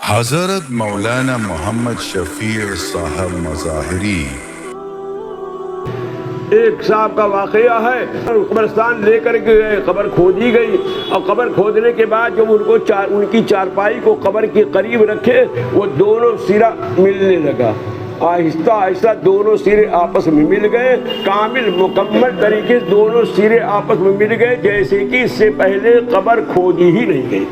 حضرت مولانا محمد شفیع صاحب مظاہری۔ ایک صاحب کا واقعہ ہے، قبرستان لے کر کے گئے، قبر کھودی گئی، اور قبر کھودنے کے بعد جب ان کی چارپائی کو قبر کے قریب رکھے، وہ دونوں سرا ملنے لگا، آہستہ آہستہ دونوں سرے آپس میں مل گئے، کامل مکمل طریقے سے دونوں سرے آپس میں مل گئے، جیسے کہ اس سے پہلے قبر کھودی ہی نہیں گئی۔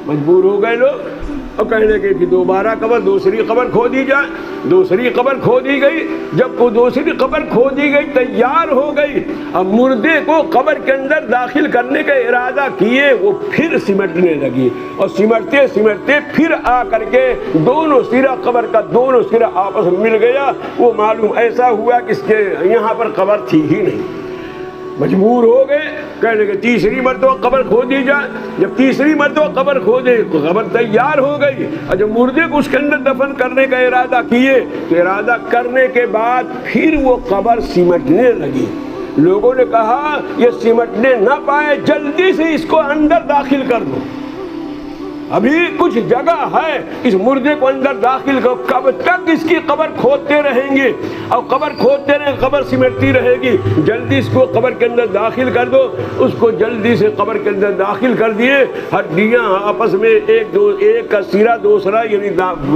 مجبور ہو گئے لوگ اور کہنے لگے کہ دوبارہ دوسری قبر کھودی جائے۔ دوسری قبر کھودی گئی، جب وہ دوسری قبر کھودی گئی تیار ہو گئی، اب مردے کو قبر کے اندر داخل کرنے کا ارادہ کیے، وہ پھر سمٹنے لگی، اور سمٹتے سمٹتے پھر آ کر کے دونوں سرا قبر کا دونوں سرا آپس میں مل گیا۔ وہ معلوم ایسا ہوا کہ اس کے یہاں پر قبر تھی ہی نہیں۔ مجبور ہو گئے، کہنے لگے تیسری مرتبہ قبر کھودی جائے۔ جب تیسری مرتبہ قبر کھودے، قبر تیار ہو گئی، اور جب مردے کو اس کے اندر دفن کرنے کا ارادہ کیے تو ارادہ کرنے کے بعد پھر وہ قبر سمٹنے لگی۔ لوگوں نے کہا یہ سمٹنے نہ پائے، جلدی سے اس کو اندر داخل کر دو، ابھی کچھ جگہ ہے، اس مردے کو اندر داخل کرو۔ کب تک اس کی قبر کھودتے رہیں گے، اور قبر کھودتے رہیں، قبر سمٹتی رہے گی، جلدی اس کو قبر کے اندر داخل کر دو۔ اس کو جلدی سے قبر کے اندر داخل کر دیے، ہڈیاں آپس میں ایک کا سرا دوسرا یعنی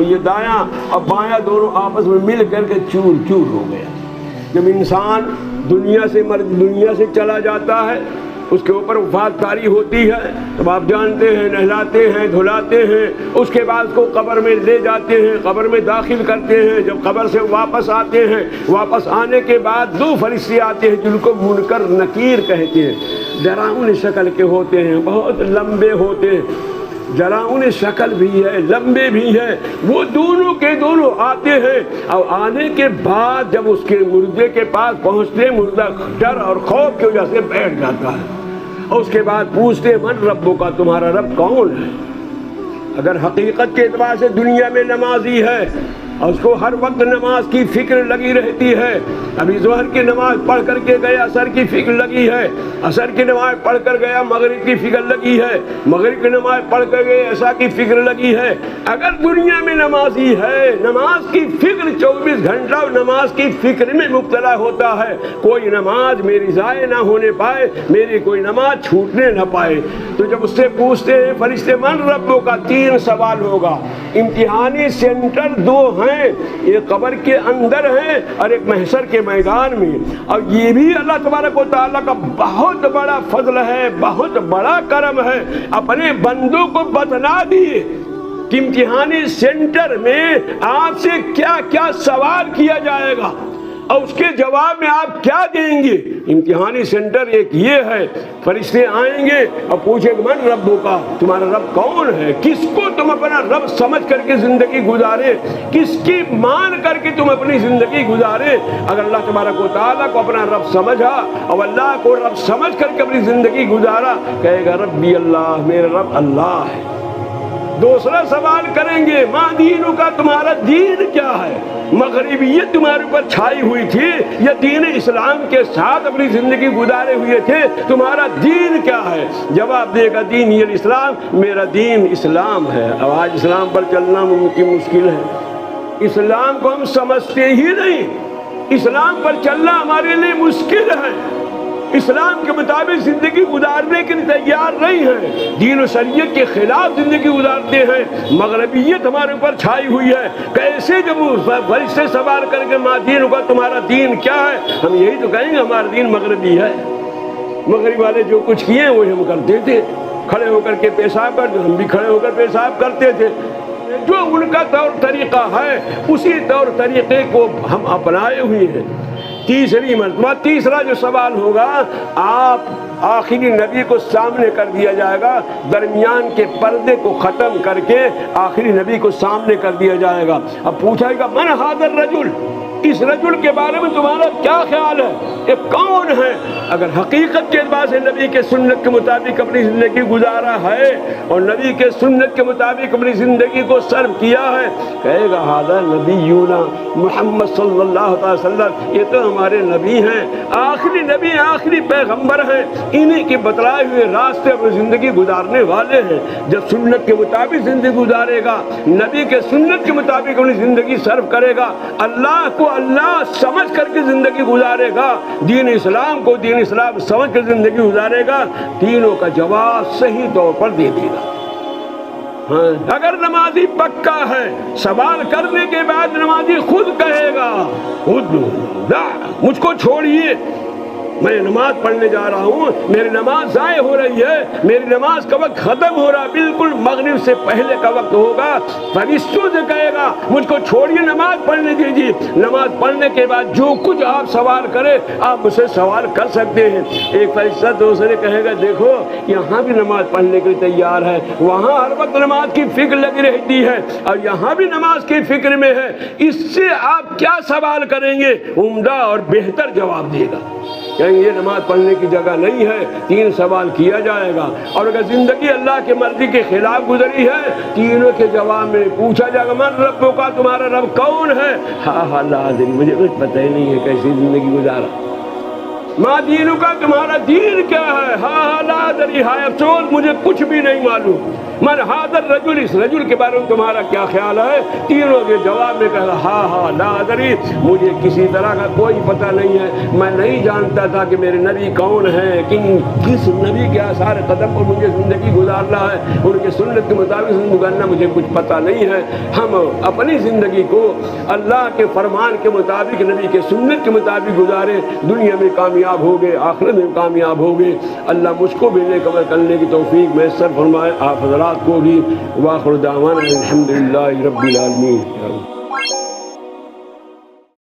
یہ دایاں اور بایاں دونوں آپس میں مل کر کے چور چور ہو گیا۔ جب انسان دنیا سے چلا جاتا ہے، اس کے اوپر وفات کاری ہوتی ہے، تب آپ جانتے ہیں نہلاتے ہیں، دھلاتے ہیں، اس کے بعد کو قبر میں لے جاتے ہیں، قبر میں داخل کرتے ہیں۔ جب قبر سے واپس آتے ہیں، واپس آنے کے بعد دو فرشتے آتے ہیں جن کو منکر نکیر کہتے ہیں، ڈراؤنی شکل کے ہوتے ہیں، بہت لمبے ہوتے ہیں، ڈراؤنی شکل بھی ہے، لمبے بھی ہیں۔ وہ دونوں کے دونوں آتے ہیں، اور آنے کے بعد جب اس کے مردے کے پاس پہنچتے، مردہ ڈر اور خوف کی وجہ سے بیٹھ جاتا ہے، اور اس کے بعد پوچھتے من ربوں کا، تمہارا رب کون ہے؟ اگر حقیقت کے اعتبار سے دنیا میں نمازی ہے اور اس کو ہر وقت نماز کی فکر لگی رہتی ہے، ابھی ظہر کی نماز پڑھ کر کے گیا، عصر کی فکر لگی ہے، عصر کی نماز پڑھ کر گیا، مغرب کی فکر لگی ہے، مغرب کی نماز پڑھ کر گئے، عشاء کی فکر لگی ہے۔ اگر دنیا میں نمازی ہے، نماز کی فکر 24 گھنٹہ نماز کی فکر میں مبتلا ہوتا ہے، کوئی نماز میری ضائع نہ ہونے پائے، میری کوئی نماز چھوٹنے نہ پائے، تو جب اس سے پوچھتے ہیں فرشتے من ربوں کا، 3 سوال ہوگا۔ امتحانی سینٹر 2 ہیں، ایک قبر کے اندر ہے اور ایک محشر کے میدان میں، اور یہ بھی اللہ تبارک و تعالیٰ کا بہت بڑا فضل ہے، بہت بڑا کرم ہے، اپنے بندوں کو بتلا دیے کہ امتحانی سینٹر میں آپ سے کیا کیا سوال کیا جائے گا اور اس کے جواب میں آپ کیا دیں گے۔ امتحانی سینٹر ایک یہ ہے، فرشتے آئیں گے اور پوچھیں گے من ربوں کا، تمہارا رب کون ہے؟ کس کو تم اپنا رب سمجھ کر کے زندگی گزارے، کس کی مان کر کے تم اپنی زندگی گزارے۔ اگر اللہ تبارک و تعالیٰ کو اپنا رب سمجھا اور اللہ کو رب سمجھ کر کے اپنی زندگی گزارا، کہے گا ربی اللہ، میرا رب اللہ ہے۔ دوسرا سوال کریں گے ماں دینوں کا، تمہارا دین کیا ہے؟ مغربیت تمہارے اوپر چھائی ہوئی تھی یا دین اسلام کے ساتھ اپنی زندگی گزارے ہوئے تھے، تمہارا دین کیا ہے؟ جواب دے گا دین الاسلام، میرا دین اسلام ہے۔ اب آج اسلام پر چلنا ممکن مشکل ہے، اسلام کو ہم سمجھتے ہی نہیں، اسلام پر چلنا ہمارے لیے مشکل ہے، اسلام کے مطابق زندگی گزارنے کے لیے تیار نہیں ہے، دین و شریعت کے خلاف زندگی گزارتے ہیں۔ مغربیت ہمارے اوپر چھائی ہوئی ہے، کیسے جب فرشتے سوال کر کے ماں دین کا، تمہارا دین کیا ہے، ہم یہی تو کہیں گے ہمارا دین مغربی ہے۔ مغرب والے جو کچھ کیے ہیں وہی ہم کرتے تھے، کھڑے ہو کر کے پیشاب کرتے، ہم بھی کھڑے ہو کر پیشاب کرتے تھے، جو ان کا طور طریقہ ہے اسی طور طریقے کو ہم اپنائے ہوئے ہیں۔ تیسری مرتبہ تیسرا جو سوال ہوگا، آپ آخری نبی کو سامنے کر دیا جائے گا، درمیان کے پردے کو ختم کر کے آخری نبی کو سامنے کر دیا جائے گا۔ اب پوچھا گا من ھذا الرجل، اس رجل کے بارے میں تمہارا کیا خیال ہے، یہ کون ہے؟ اگر حقیقت کے اعتبار سے نبی کے سنت کے مطابق اپنی زندگی گزارا ہے اور نبی کے سنت کے مطابق اپنی زندگی کو سرو کیا ہے، کہے گا ھذا نبینا محمد صلی اللہ علیہ وسلم، یہ تو ہمارے نبی ہیں، آخری نبی، آخری پیغمبر ہیں، انہیں کے بتلائے ہوئے راستے پر زندگی گزارنے والے ہیں۔ جب سنت کے مطابق زندگی گزارے گا، نبی کے سنت کے مطابق اپنی زندگی صرف کرے گا، اللہ کو اللہ سمجھ کر کے زندگی گزارے گا، دین اسلام کو دین اسلام سمجھ کر زندگی گزارے گا، تینوں کا جواب صحیح طور پر دے دے گا۔ اگر نمازی پکا ہے، سوال کرنے کے بعد نمازی خود کہے گا خود مجھ کو چھوڑیے، میں نماز پڑھنے جا رہا ہوں، میری نماز ضائع ہو رہی ہے، میری نماز کا وقت ختم ہو رہا، بالکل مغرب سے پہلے کا وقت ہوگا، فرشتوں سے کہے گا مجھ کو چھوڑیے، نماز پڑھنے دیجیے۔ نماز پڑھنے کے بعد جو کچھ آپ سوال کریں آپ مجھ سے سوال کر سکتے ہیں۔ ایک فرشتہ دوسرے کہے گا دیکھو یہاں بھی نماز پڑھنے کے لیے تیار ہے، وہاں ہر وقت نماز کی فکر لگی رہتی ہے اور یہاں بھی نماز کی فکر میں ہے، اس سے آپ کیا سوال کریں گے؟ عمدہ اور بہتر جواب دے گا۔ یہ نماز پڑھنے کی جگہ نہیں ہے، تین سوال کیا جائے گا، اور اگر زندگی اللہ کی مرضی کے خلاف گزری ہے تینوں کے جواب میں پوچھا جائے گا من ربوں کا، تمہارا رب کون ہے؟ ہاں لازم مجھے کچھ پتہ ہی نہیں ہے کیسی زندگی گزارا۔ ما دینوں کا، تمہارا دین کیا ہے؟ ہاں لا ادری، ہائے افسوس مجھے کچھ بھی نہیں معلوم۔ من ھذا الرجل، اس رجل کے بارے میں تمہارا کیا خیال ہے؟ تینوں کے جواب میں کہا ہاں لا ادری، مجھے کسی طرح کا کوئی پتہ نہیں ہے، میں نہیں جانتا تھا کہ میرے نبی کون ہیں، کس نبی کے آثار قدم پر مجھے زندگی گزارنا ہے، ان کے سنت کے مطابق زندگی گزارنا مجھے کچھ پتہ نہیں ہے۔ ہم اپنی زندگی کو اللہ کے فرمان کے مطابق، نبی کے سنت کے مطابق گزارے، دنیا میں کامیاب ہو گئے، آخرت میں کامیاب ہو گئے۔ اللہ مجھ کو بھی نیک عمل کرنے کی توفیق میسر فرمائے، آپ حضرات کو بھی۔ وآخر دعوانا الحمدللہ رب العالمین۔